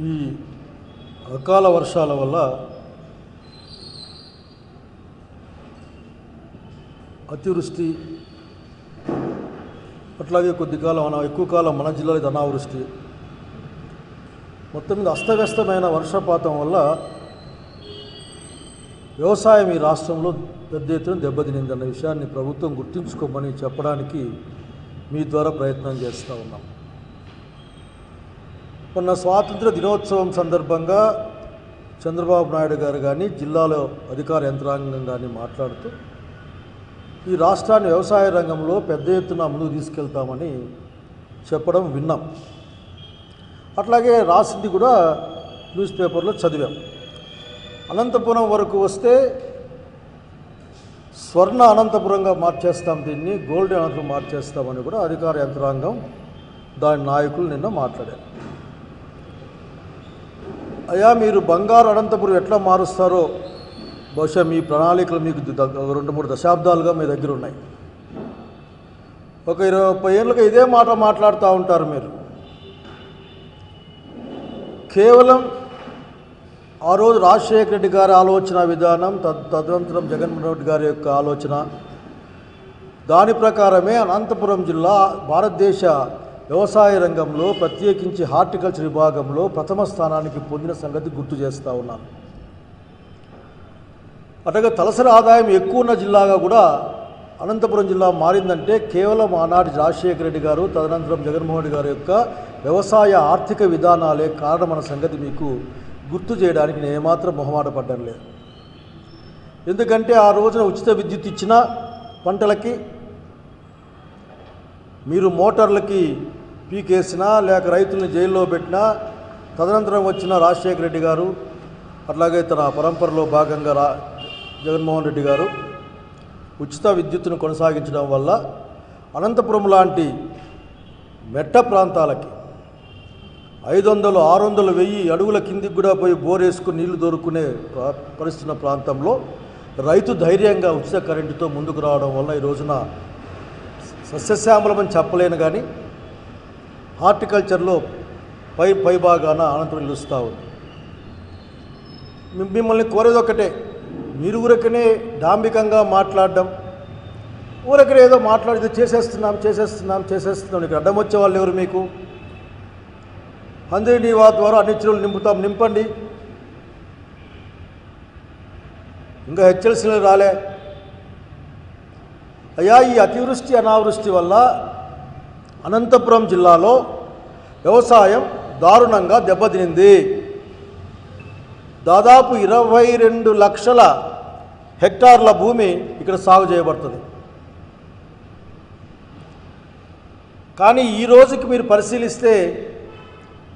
ఈ అకాల వర్షాల వల్ల అతివృష్టి, అట్లాగే ఎక్కువ కాలం మన జిల్లాలో అనావృష్టి, మొత్తం మీద అస్తవ్యస్తమైన వర్షపాతం వల్ల వ్యవసాయం ఈ రాష్ట్రంలో పెద్ద ఎత్తున దెబ్బతినిందన్న విషయాన్ని ప్రభుత్వం గుర్తుంచుకోమని చెప్పడానికి మీ ద్వారా ప్రయత్నం చేస్తూ ఉన్నాం. మొన్న స్వాతంత్ర దినోత్సవం సందర్భంగా చంద్రబాబు నాయుడు గారు కానీ జిల్లాలో అధికార యంత్రాంగం కానీ మాట్లాడుతూ ఈ రాష్ట్రాన్ని వ్యవసాయ రంగంలో పెద్ద ఎత్తున ముందుకు తీసుకెళ్తామని చెప్పడం విన్నాం. అట్లాగే రాసింది కూడా న్యూస్ పేపర్లో చదివాం. అనంతపురం వరకు వస్తే స్వర్ణ అనంతపురంగా మార్చేస్తాం, దీన్ని గోల్డెన్ అనంతపురం మార్చేస్తామని కూడా అధికార యంత్రాంగం దాని నాయకులు నిన్న మాట్లాడారు. అయ్యా, మీరు బంగారు అనంతపురం ఎట్లా మారుస్తారో బహుశా మీ ప్రణాళికలు మీకు 2-3 దశాబ్దాలుగా మీ దగ్గర ఉన్నాయి. ఒక 20-30 ఏళ్ళుగా ఇదే మాట మాట్లాడుతూ ఉంటారు మీరు. కేవలం ఆ రోజు రాజశేఖర రెడ్డి గారి ఆలోచన విధానం, తదనంతరం జగన్మోహన్ రెడ్డి గారి యొక్క ఆలోచన, దాని ప్రకారమే అనంతపురం జిల్లా భారతదేశ వ్యవసాయ రంగంలో ప్రత్యేకించి హార్టికల్చర్ విభాగంలో ప్రథమ స్థానానికి పొందిన సంగతి గుర్తు చేస్తూ ఉన్నాను. అట్లాగే తలసరి ఆదాయం ఎక్కువ ఉన్న జిల్లాగా కూడా అనంతపురం జిల్లా మారిందంటే కేవలం ఆనాటి రాజశేఖర రెడ్డి గారు, తదనంతరం జగన్మోహన్ రెడ్డి గారి యొక్క వ్యవసాయ ఆర్థిక విధానాలే కారణమన్న సంగతి మీకు గుర్తు చేయడానికి నేను ఏమాత్రం మొహమాట పడ్డం లేదు. ఎందుకంటే ఆ రోజున ఉచిత విద్యుత్ ఇచ్చిన పంటలకి మీరు మోటార్లకి పీకేసినా లేక రైతుల్ని జైల్లో పెట్టినా, తదనంతరం వచ్చిన రాజశేఖర రెడ్డి గారు అట్లాగే తన పరంపరలో భాగంగా జగన్మోహన్ రెడ్డి గారు ఉచిత విద్యుత్తును కొనసాగించడం వల్ల అనంతపురం లాంటి మెట్ట ప్రాంతాలకి 500, 600, 1000 అడుగుల కిందికి కూడా పోయి బోరేసుకుని నీళ్లు దొరుకునే పరిస్థితున్న ప్రాంతంలో రైతు ధైర్యంగా ఉచిత కరెంటుతో ముందుకు రావడం వల్ల ఈ రోజున సస్యశ్యామలమని చెప్పలేను కానీ హార్టికల్చర్లో పై భాగాన అనంతపురం నిలుస్తూ ఉంది. మిమ్మల్ని కోరేది ఒకటే, మీరు ఊరకనే డాంబికంగా మాట్లాడడం, ఊరకనే ఏదో మాట్లాడితే చేసేస్తున్నాం ఇక్కడ అడ్డం వచ్చే వాళ్ళు ఎవరు మీకు? అందరినీ వా ద్వారా అన్ని చెరువులు నింపండి. ఇంకా హెచ్ఎల్సీలు రాలే. అయ్యా, ఈ అతివృష్టి అనావృష్టి వల్ల అనంతపురం జిల్లాలో వ్యవసాయం దారుణంగా దెబ్బతినింది. దాదాపు 22 లక్షల హెక్టార్ల భూమి ఇక్కడ సాగు చేయబడుతుంది. కానీ ఈ రోజుకి మీరు పరిశీలిస్తే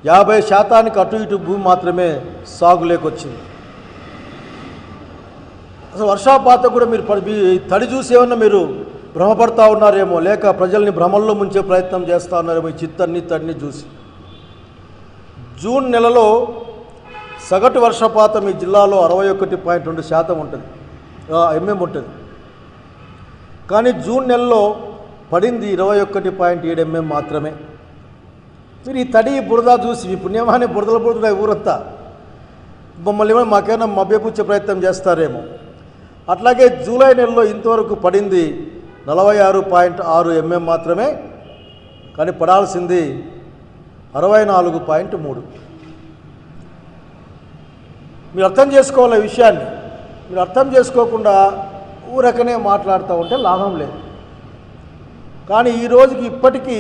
50% అటు ఇటు భూమి మాత్రమే సాగులేకొచ్చింది. అసలు వర్షాపాతం కూడా మీరు తడి చూసి ఏమన్నా మీరు భ్రమపడతా ఉన్నారేమో, లేక ప్రజల్ని భ్రమల్లో ముంచే ప్రయత్నం చేస్తూ ఉన్నారేమో ఈ తడిని చూసి. జూన్ నెలలో సగటు వర్షపాతం ఈ జిల్లాలో 61.2% ఉంటుంది, ఉంటుంది. కానీ జూన్ నెలలో పడింది 21.7 మాత్రమే. మీరు ఈ తడి బురద చూసి మీ పుణ్యమాన్ని బురదలు ఊరంతా మమ్మల్ని మాకేమైనా మభ్యపుచ్చే ప్రయత్నం చేస్తారేమో. అట్లాగే జూలై నెలలో ఇంతవరకు పడింది 46.6 మాత్రమే, కానీ పడాల్సింది 64.3. మీరు అర్థం చేసుకోవాలి ఈ విషయాన్ని. మీరు అర్థం చేసుకోకుండా ఊరకనే మాట్లాడుతూ ఉంటే లాభం లేదు. కానీ ఈ రోజుకి ఇప్పటికీ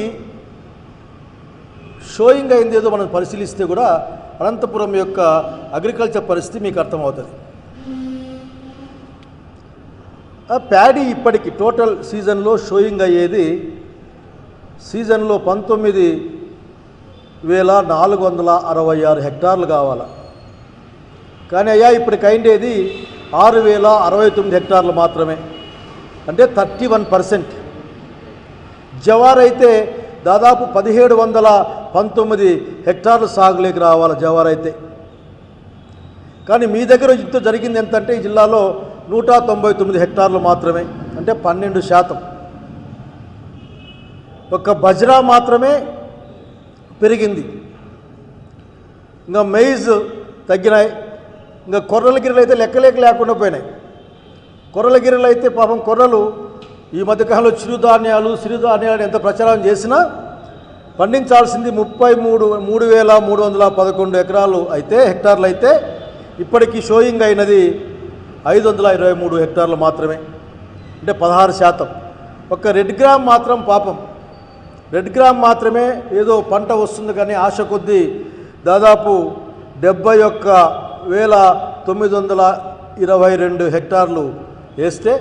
షోయింగ్ అయింది ఏదో మనం పరిశీలిస్తే కూడా అనంతపురం యొక్క అగ్రికల్చర్ పరిస్థితి మీకు అర్థమవుతుంది. ప్యాడీ ఇప్పటికి టోటల్ సీజన్లో షోయింగ్ అయ్యేది సీజన్లో 19,466 హెక్టార్లు కావాలి. కానీ అయ్యా ఇప్పటికి అయిండేది 6,069 హెక్టార్లు మాత్రమే, అంటే 31%. జవార్ అయితే దాదాపు 1,719 హెక్టార్లు సాగులేకి రావాలి జవార్ అయితే. కానీ మీ దగ్గర ఇంత జరిగింది ఎంతంటే ఈ జిల్లాలో 199 హెక్టార్లు మాత్రమే, అంటే 12%. ఒక్క బజ్రా మాత్రమే పెరిగింది. ఇంకా మెయిజ్ తగ్గినాయి. ఇంకా కొర్రల గిర్రెలు అయితే లెక్కలేక లేకుండా పోయినాయి. కొర్రల గిర్రెలు అయితే పాపం కొర్రలు ఈ మధ్యకాలంలో సిరుధాన్యాలు ఎంత ప్రచారం చేసినా పండించాల్సింది 33,311 హెక్టార్లు అయితే ఇప్పటికీ షోయింగ్ అయినది 523 హెక్టార్లు మాత్రమే, అంటే 16%. ఒక్క రెడ్ గ్రామ్ మాత్రం పాపం రెడ్ గ్రామ్ మాత్రమే ఏదో పంట వస్తుంది, కానీ ఆశ కొద్దీ దాదాపు 71,922 హెక్టార్లు వేస్తే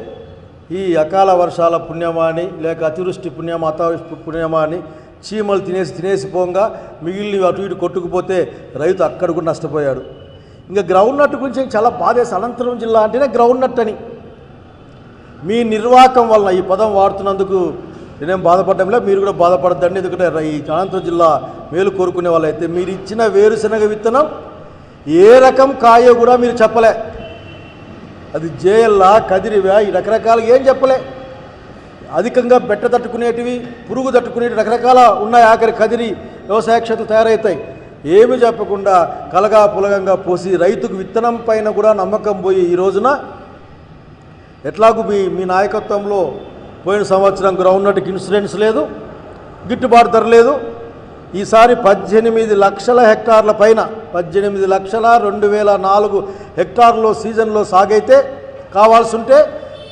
ఈ అకాల వర్షాల పుణ్యమాని లేక అతివృష్టి పుణ్యమాని చీమలు తినేసి పోగా మిగిలినవి అటు ఇటు కొట్టుకుపోతే రైతు అక్కడ కూడా నష్టపోయాడు. ఇంకా గ్రౌండ్ నట్ గురించి చాలా బాధేసి, అనంతపురం జిల్లా అంటేనే గ్రౌండ్ నట్ అని మీ నిర్వాహకం వలన ఈ పదం వాడుతున్నందుకు నేనేం బాధపడడం లేదు, మీరు కూడా బాధపడద్దండి. ఎందుకంటే ఈ అనంతపురం జిల్లా మేలు కోరుకునే వాళ్ళైతే మీరు ఇచ్చిన వేరుశనగ విత్తనం ఏ రకం కాయో కూడా మీరు చెప్పలే. అది జేఎల్లా కదిరివా ఈ రకరకాలుగా ఏం చెప్పలే. అధికంగా బెట్ట తట్టుకునేటివి, పురుగు తట్టుకునేటివి రకరకాల ఉన్నాయి. ఆఖరి కదిరి వ్యవసాయ క్షేత్రాలు తయారవుతాయి. ఏమి చెప్పకుండా కలగా పులగంగా పోసి రైతుకు విత్తనం పైన కూడా నమ్మకం పోయి ఈ రోజున ఎట్లాగూ మీ నాయకత్వంలో పోయిన సంవత్సరం గ్రౌండ్ నట్కి ఇన్సూరెన్స్ లేదు, గిట్టుబాటు ధర లేదు. ఈసారి 18 లక్షల హెక్టార్ల పైన 18,02,004 హెక్టార్లో సీజన్లో సాగైతే కావాల్సి ఉంటే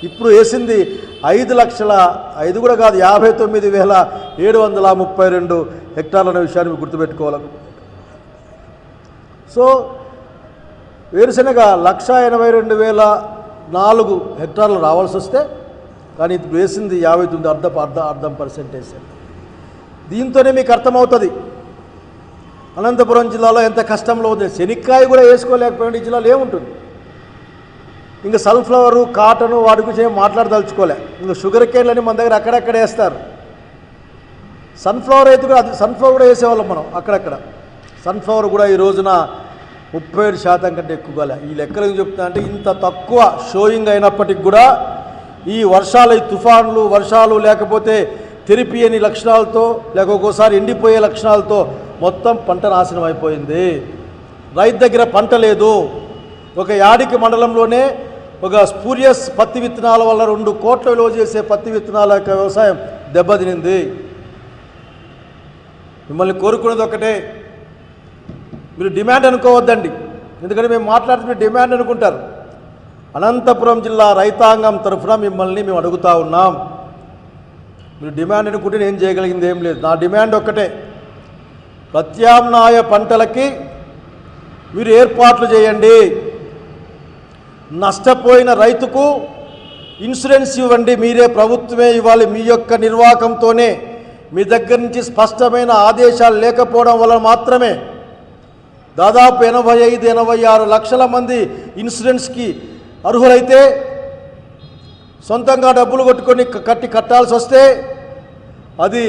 ఇప్పుడు వేసింది 5 కూడా కాదు 59,732 హెక్టార్లు అనే విషయాన్ని మీరు గుర్తుపెట్టుకోవాలి. సో వేరుశనగ 1,82,004 హెక్టార్లు రావాల్సి వస్తే కానీ ఇది వేసింది 59, అర్ధం పర్సెంటేజ్. దీంతోనే మీకు అర్థమవుతుంది అనంతపురం జిల్లాలో ఎంత కష్టంలో ఉంది. శనక్కాయ కూడా వేసుకోలేకపోయిన ఈ జిల్లాలో ఏముంటుంది. ఇంకా సన్ఫ్లవరు కాటను వాటి గురించి ఏం మాట్లాడదలుచుకోలే. ఇంకా షుగర్ కేన్లని మన దగ్గర అక్కడక్కడ వేస్తారు. సన్ఫ్లవర్ అయితే కూడా సన్ఫ్లవర్ కూడా వేసేవాళ్ళం మనం అక్కడక్కడ. సన్ఫ్లవర్ కూడా ఈ రోజున 37% కంటే ఎక్కువగా ఈ లెక్కలు ఏం చెప్తున్నా అంటే ఇంత తక్కువ షోయింగ్ అయినప్పటికి కూడా ఈ వర్షాలు, ఈ తుఫాన్లు వర్షాలు లేకపోతే తెరిపియని లక్షణాలతో లేక ఒక్కోసారి ఎండిపోయే లక్షణాలతో మొత్తం పంట నాశనం అయిపోయింది. రైతు దగ్గర పంట లేదు. ఒక యాడికి మండలంలోనే ఒక స్పూరియస్ పత్తి విత్తనాల వల్ల 2 కోట్ల విలువ చేసే పత్తి విత్తనాల యొక్క వ్యవసాయం దెబ్బతినింది. మిమ్మల్ని కోరుకునేది ఒకటే, మీరు డిమాండ్ అనుకోవద్దండి. ఎందుకంటే మేము మాట్లాడుతున్న డిమాండ్ అనుకుంటారు. అనంతపురం జిల్లా రైతాంగం తరఫున మిమ్మల్ని మేము అడుగుతా ఉన్నాం. మీరు డిమాండ్ అనుకుంటే నేను చేయగలిగింది ఏం లేదు. నా డిమాండ్ ఒక్కటే, ప్రత్యామ్నాయ పంటలకి మీరు ఏర్పాట్లు చేయండి. నష్టపోయిన రైతుకు ఇన్సూరెన్స్ ఇవ్వండి. మీరే ప్రభుత్వమే ఇవ్వాలి. మీ యొక్క నిర్వాహకంతోనే మీ దగ్గర నుంచి స్పష్టమైన ఆదేశాలు లేకపోవడం వల్ల మాత్రమే దాదాపు 85-86 లక్షల మంది ఇన్సూరెన్స్కి అర్హులైతే సొంతంగా డబ్బులు కట్టాల్సి వస్తే అది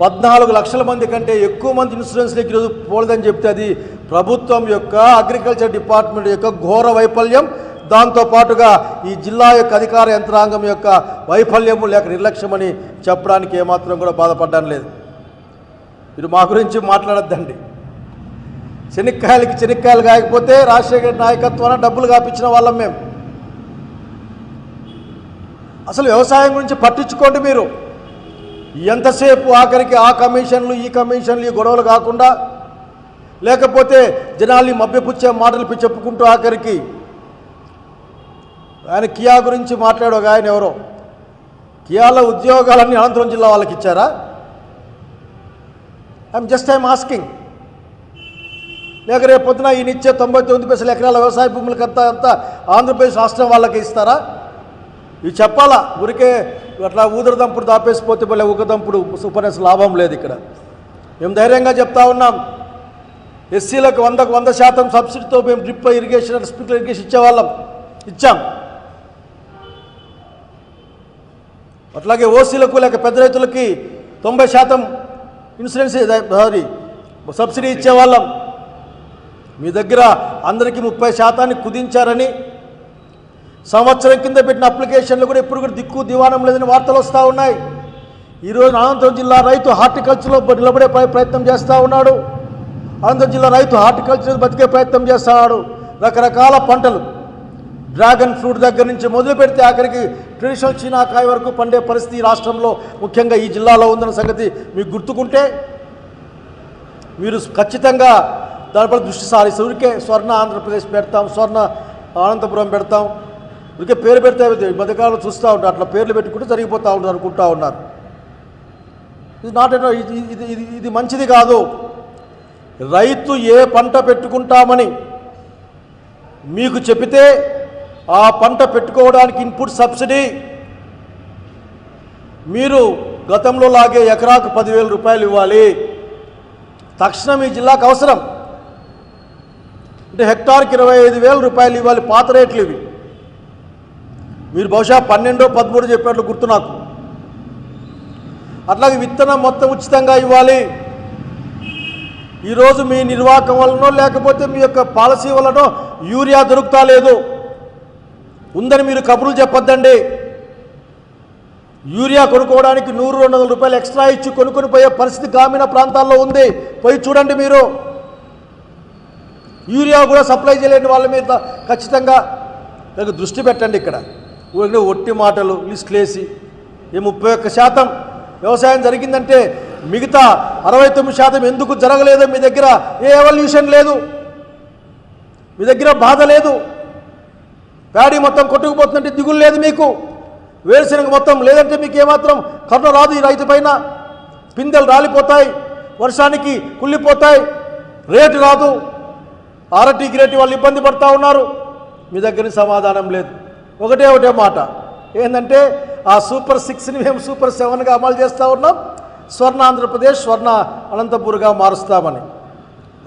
14 లక్షల మంది కంటే ఎక్కువ మంది ఇన్సూరెన్స్లోకి ఈరోజు పోలేదని చెప్తే అది ప్రభుత్వం యొక్క అగ్రికల్చర్ డిపార్ట్మెంట్ యొక్క ఘోర వైఫల్యం. దాంతోపాటుగా ఈ జిల్లా యొక్క అధికార యంత్రాంగం యొక్క వైఫల్యము లేక నిర్లక్ష్యమని చెప్పడానికి ఏమాత్రం కూడా బాధపడ్డాను లేదు. మీరు మా గురించి మాట్లాడొద్దండి. శనక్కాయలు కాయకపోతే రాజశేఖర నాయకత్వాన డబ్బులు కాపించిన వాళ్ళం మేము. అసలు వ్యవసాయం గురించి పట్టించుకోండి మీరు. ఎంతసేపు ఆఖరికి ఆ కమిషన్లు ఈ కమిషన్లు ఈ గొడవలు కాకుండా లేకపోతే జనాల్ని మభ్యపుచ్చే మాటలు చెప్పుకుంటూ ఆఖరికి ఆయన కియా గురించి మాట్లాడు ఒక ఆయన ఎవరో కియాలో ఉద్యోగాలన్నీ అనంతపురం జిల్లా వాళ్ళకి ఇచ్చారా? I'm asking. లేక రేపు పొద్దున ఈయన ఇచ్చే 99 ఎకరాల వ్యవసాయ భూములకంతా ఆంధ్రప్రదేశ్ రాష్ట్రం వాళ్ళకి ఇస్తారా? ఇవి చెప్పాలా. ఊరికే అట్లా ఊదరదంపుడు దాపేసిపోతే మళ్ళీ ఊకదంపుడు ఉపన్యాసం లాభం లేదు. ఇక్కడ మేము ధైర్యంగా చెప్తా ఉన్నాం. ఎస్సీలకు 100% సబ్సిడీతో మేము డ్రిప్ ఇరిగేషన్ స్ప్రింక్లర్ ఇరిగేషన్ ఇచ్చాం. అట్లాగే ఓసీలకు లేక పెద్ద రైతులకి 90% ఇన్సూరెన్స్ సబ్సిడీ ఇచ్చేవాళ్ళం. మీ దగ్గర అందరికీ 30% కుదించారని సంవత్సరం కింద పెట్టిన అప్లికేషన్లు కూడా ఇప్పుడు కూడా దిక్కు దివానం లేదని వార్తలు వస్తూ ఉన్నాయి. ఈరోజు అనంతపురం జిల్లా రైతు హార్టికల్చర్లో నిలబడే ప్రయత్నం చేస్తూ ఉన్నాడు. అనంతపురం జిల్లా రైతు హార్టికల్చర్ బతికే ప్రయత్నం చేస్తున్నాడు. రకరకాల పంటలు డ్రాగన్ ఫ్రూట్ దగ్గర నుంచి మొదలు పెడితే ఆఖరికి ట్రెడిషనల్ చీనాకాయ వరకు పండే పరిస్థితి రాష్ట్రంలో ముఖ్యంగా ఈ జిల్లాలో ఉందన్న సంగతి మీకు గుర్తుకుంటే మీరు ఖచ్చితంగా దానిపై దృష్టి సారిస్తారు. ఊరికే స్వర్ణ ఆంధ్రప్రదేశ్ పెడతాం, స్వర్ణ అనంతపురం పెడతాం, ఊరికే పేరు పెడితే మధ్యకాలంలో చూస్తూ ఉంటారు. అట్లా పేర్లు పెట్టుకుంటూ జరిగిపోతూ ఉంటారు అనుకుంటూ ఉన్నారు. ఇది నాట్ ఇది మంచిది కాదు. రైతు ఏ పంట పెట్టుకుంటామని మీకు చెబితే ఆ పంట పెట్టుకోవడానికి ఇన్పుట్ సబ్సిడీ మీరు గతంలో లాగే ఎకరాకు 10,000 రూపాయలు ఇవ్వాలి. తక్షణం ఈ జిల్లాకు అవసరం. అంటే హెక్టార్కి 25,000 రూపాయలు ఇవ్వాలి. పాత రేట్లు ఇవి. మీరు బహుశా 12-13 చెప్పినట్లు గుర్తు నాకు. అట్లాగే విత్తనం మొత్తం ఉచితంగా ఇవ్వాలి. ఈరోజు మీ నిర్వాహకం వలనో లేకపోతే మీ యొక్క పాలసీ వలనో యూరియా దొరుకుతా లేదు. ఉందని మీరు కబుర్లు చెప్పొద్దండి. యూరియా కొనుక్కోవడానికి 100-200 రూపాయలు ఎక్స్ట్రా ఇచ్చి కొనుక్కొని పోయే పరిస్థితి గ్రామీణ ప్రాంతాల్లో ఉంది. పోయి చూడండి. మీరు యూరియా కూడా సప్లై చేయలేని వాళ్ళ మీద ఖచ్చితంగా దృష్టి పెట్టండి. ఇక్కడ ఒట్టి మాటలు లిస్టులేసి 31% వ్యవసాయం జరిగిందంటే మిగతా 69% ఎందుకు జరగలేదో మీ దగ్గర ఏ ఎవల్యూషన్ లేదు, మీ దగ్గర బాధ లేదు. ప్యాడీ మొత్తం కొట్టుకుపోతుందంటే దిగులు లేదు మీకు. వేరుశనగ మొత్తం లేదంటే మీకు ఏమాత్రం కరుణ రాదు. ఈ రైతు పైన పిందెలు రాలిపోతాయి, వర్షానికి కుళ్ళిపోతాయి, రేటు రాదు. ఆర్టీ గ్రేట్ వాళ్ళు ఇబ్బంది పడుతూ ఉన్నారు. మీ దగ్గర సమాధానం లేదు. ఒకటే మాట ఏంటంటే ఆ సూపర్ 6ని మేము సూపర్ 7గా అమలు చేస్తూ ఉన్నాం. స్వర్ణ ఆంధ్రప్రదేశ్, స్వర్ణ అనంతపురంగా మారుస్తామని.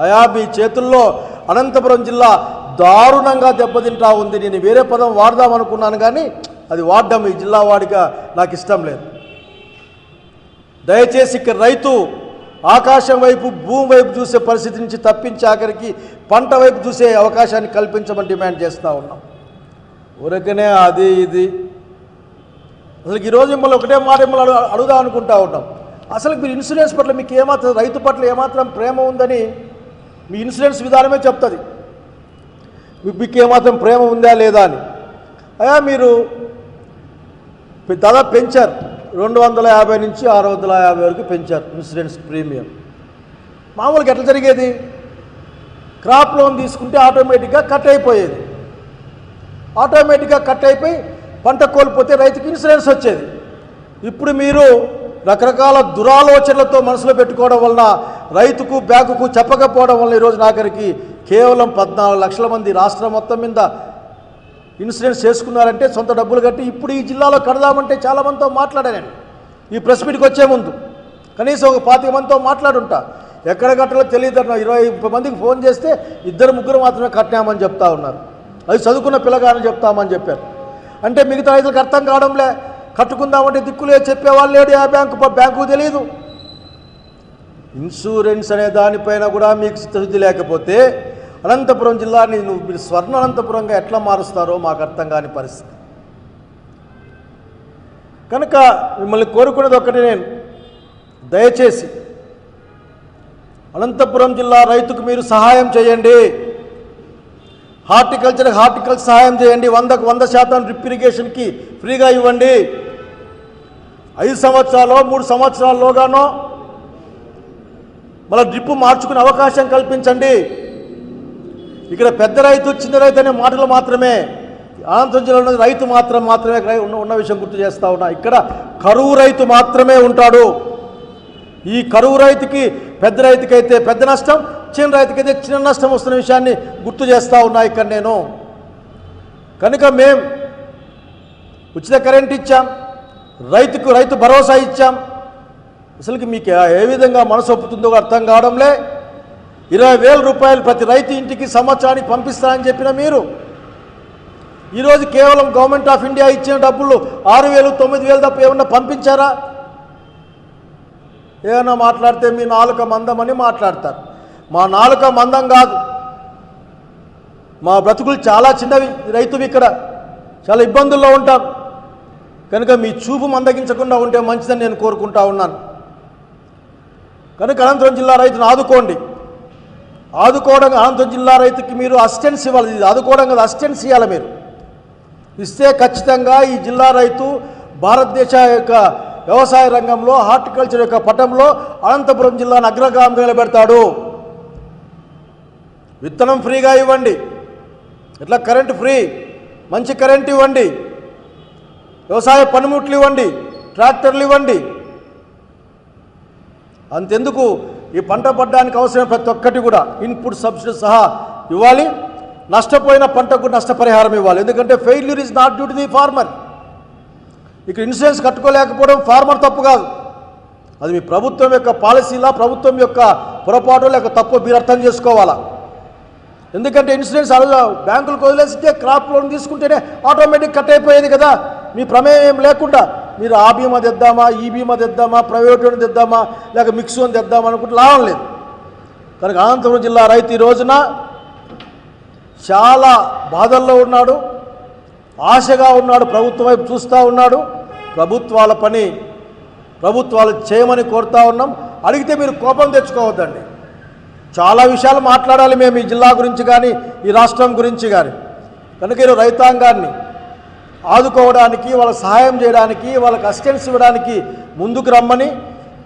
అయా మీ చేతుల్లో అనంతపురం జిల్లా దారుణంగా దెబ్బతింటా ఉంది. నేను వేరే పదం వాడదాం అనుకున్నాను కానీ అది వాడడం ఈ జిల్లా వాడిగా నాకు ఇష్టం లేదు. దయచేసి ఇక్కడ రైతు ఆకాశం వైపు భూమి వైపు చూసే పరిస్థితి నుంచి తప్పించి ఆఖరికి పంట వైపు చూసే అవకాశాన్ని కల్పించమని డిమాండ్ చేస్తూ ఉన్నాం. ఊరకనే అది ఇది అసలు ఈరోజు మిమ్మల్ని ఒకటే మాట మిమ్మల్ని అడుగుదాం అనుకుంటా ఉన్నాం. అసలు మీరు ఇన్సూరెన్స్ పట్ల మీకు ఏమాత్రం రైతు పట్ల ఏమాత్రం ప్రేమ ఉందని మీ ఇన్సూరెన్స్ విధానమే చెప్తుంది. మీకు ఏమాత్రం ప్రేమ ఉందా లేదా అని. అయ్యా మీరు దాదాపు పెంచారు. 250 నుంచి 650 వరకు పెంచారు ఇన్సూరెన్స్ ప్రీమియం. మామూలుగా ఎట్లా జరిగేది? క్రాప్ లోన్ తీసుకుంటే ఆటోమేటిక్గా కట్ అయిపోయేది. ఆటోమేటిక్గా కట్ అయిపోయి పంట కోల్పోతే రైతుకి ఇన్సూరెన్స్ వచ్చేది. ఇప్పుడు మీరు రకరకాల దురాలోచనలతో మనసులో పెట్టుకోవడం వలన రైతుకు బ్యాంకుకు చెప్పకపోవడం వల్ల ఈరోజు నాగరికి కేవలం 14 లక్షల మంది రాష్ట్రం మొత్తం మీద ఇన్సూరెన్స్ చేసుకున్నారంటే సొంత డబ్బులు కట్టి. ఇప్పుడు ఈ జిల్లాలో కడదామంటే చాలామందితో మాట్లాడాను. ఈ ప్రెస్ మీట్కి వచ్చే ముందు కనీసం ఒక 25 మందితో మాట్లాడుంటా. ఎక్కడ కట్టాలో తెలియదు. 20 మందికి ఫోన్ చేస్తే 2-3 మాత్రమే కట్టినామని చెప్తా ఉన్నారు. అది చదువుకున్న పిల్లగాని చెప్తామని చెప్పారు. అంటే మిగతా రైతులకు అర్థం కావడంలే. కట్టుకుందామంటే దిక్కులే చెప్పేవాళ్ళు లేడు. ఆ బ్యాంకు తెలియదు. ఇన్సూరెన్స్ అనే దానిపైన కూడా మీకు చిత్తశుద్ధి లేకపోతే అనంతపురం జిల్లాని మీరు స్వర్ణ అనంతపురంగా ఎట్లా మారుస్తారో మాకు అర్థం కాని పరిస్థితి. కనుక మిమ్మల్ని కోరుకునేది ఒక్కటి, నేను దయచేసి అనంతపురం జిల్లా రైతుకు మీరు సహాయం చేయండి. హార్టికల్చర్ సహాయం చేయండి. 100కు 100% డ్రిప్ ఇరిగేషన్కి ఫ్రీగా ఇవ్వండి. 5 సంవత్సరాలు 3 సంవత్సరాల్లోగానో మళ్ళీ డ్రిప్ మార్చుకునే అవకాశం కల్పించండి. ఇక్కడ పెద్ద రైతు చిన్న రైతు అనే మాటలు మాత్రమే. అనంతపురం జిల్లాలో రైతు మాత్రమే ఉన్న విషయం గుర్తు చేస్తూ ఉన్నా. ఇక్కడ కరువు రైతు మాత్రమే ఉంటాడు. ఈ కరువు రైతుకి పెద్ద రైతుకైతే పెద్ద నష్టం, చిన్న రైతుకైతే చిన్న నష్టం వస్తున్న విషయాన్ని గుర్తు చేస్తూ ఉన్నా ఇక్కడ నేను. కనుక మేం ఉచిత కరెంట్ ఇచ్చాం, రైతు భరోసా ఇచ్చాం. అసలుకి మీకు ఏ విధంగా మనసు ఒప్పుతుందో అర్థం కావడంలే. 20,000 రూపాయలు ప్రతి రైతు ఇంటికి సంవత్సరానికి పంపిస్తానని చెప్పిన మీరు ఈరోజు కేవలం గవర్నమెంట్ ఆఫ్ ఇండియా ఇచ్చిన డబ్బులు 6,000, 9,000 తప్ప ఏమన్నా పంపించారా? ఏమన్నా మాట్లాడితే మీ నాలుక మందమని మాట్లాడతారు. మా నాలుక మందం కాదు. మా బ్రతుకులు చాలా చిన్నవి. రైతువి ఇక్కడ చాలా ఇబ్బందుల్లో ఉంటాం. కనుక మీ చూపు మందగించకుండా ఉంటే మంచిదని నేను కోరుకుంటా ఉన్నాను. కనుక అనంతపురం జిల్లా రైతును ఆదుకోండి. ఆదుకోవడం అనంతపురం జిల్లా రైతుకి మీరు అసిస్టెన్స్ ఇవ్వాలి. ఇది ఆదుకోవడం కదా, అసిస్టెన్స్ ఇవ్వాలి. మీరు ఇస్తే ఖచ్చితంగా ఈ జిల్లా రైతు భారతదేశ యొక్క వ్యవసాయ రంగంలో హార్టికల్చర్ యొక్క పటంలో అనంతపురం జిల్లాను అగ్రగామిగా నిలబెడతాడు. విత్తనం ఫ్రీగా ఇవ్వండి, ఇట్లా కరెంటు ఫ్రీ, మంచి కరెంటు ఇవ్వండి, వ్యవసాయ పనిముట్లు ఇవ్వండి, ట్రాక్టర్లు ఇవ్వండి. అంతెందుకు ఈ పంట పడ్డానికి అవసరం ప్రతి ఒక్కటి కూడా ఇన్పుట్ సబ్సిడీ సహా ఇవ్వాలి. నష్టపోయిన పంటకు నష్టపరిహారం ఇవ్వాలి. ఎందుకంటే failure is not due to the farmer. ఇక్కడ ఇన్సూరెన్స్ కట్టుకోలేకపోవడం ఫార్మర్ తప్పు కాదు, అది మీ ప్రభుత్వం యొక్క పాలసీలా, ప్రభుత్వం యొక్క పొరపాటు లేక తప్పు మీరు అర్థం చేసుకోవాలా. ఎందుకంటే ఇన్సూరెన్స్ బ్యాంకులకు వదిలేస్తే క్రాప్ లోన్ తీసుకుంటేనే ఆటోమేటిక్ కట్ అయిపోయేది కదా. మీ ప్రమేయం లేకుండా మీరు ఆ బీమా తెద్దామా, ఈ బీమా తెద్దామా, ప్రైవేట్ లోన్ తెద్దామా, లేక మిక్స్ లోన్ తెద్దామా అనుకుంటే లాభం లేదు. కనుక అనంతపురం జిల్లా రైతు ఈ రోజున చాలా బాధల్లో ఉన్నాడు, ఆశగా ఉన్నాడు, ప్రభుత్వం వైపు చూస్తూ ఉన్నాడు. ప్రభుత్వాల పని ప్రభుత్వాలు చేయమని కోరుతా ఉన్నాం. అడిగితే మీరు కోపం తెచ్చుకోవద్దండి. చాలా విషయాలు మాట్లాడాలి మేము ఈ జిల్లా గురించి కానీ, ఈ రాష్ట్రం గురించి కానీ. కనుక ఈ రైతాంగాన్ని ఆదుకోవడానికి, వాళ్ళకి సహాయం చేయడానికి, వాళ్ళకి అసిస్టెన్స్ ఇవ్వడానికి ముందుకు రమ్మని,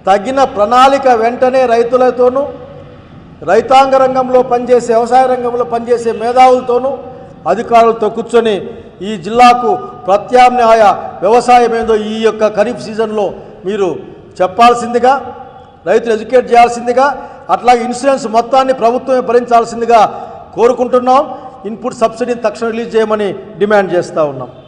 తగిన ప్రణాళిక వెంటనే రైతులతోనూ, రైతాంగ రంగంలో పనిచేసే, వ్యవసాయ రంగంలో పనిచేసే మేధావులతోనూ, అధికారులతో కూర్చొని ఈ జిల్లాకు ప్రత్యామ్నాయ వ్యవసాయం ఏందో ఈ యొక్క ఖరీఫ్ సీజన్లో మీరు చెప్పాల్సిందిగా, రైతులు ఎడ్యుకేట్ చేయాల్సిందిగా, అట్లాగే ఇన్సూరెన్స్ మొత్తాన్ని ప్రభుత్వమే భరించాల్సిందిగా కోరుకుంటున్నాం. ఇన్పుట్ సబ్సిడీని తక్షణం రిలీజ్ చేయమని డిమాండ్ చేస్తూ ఉన్నాం.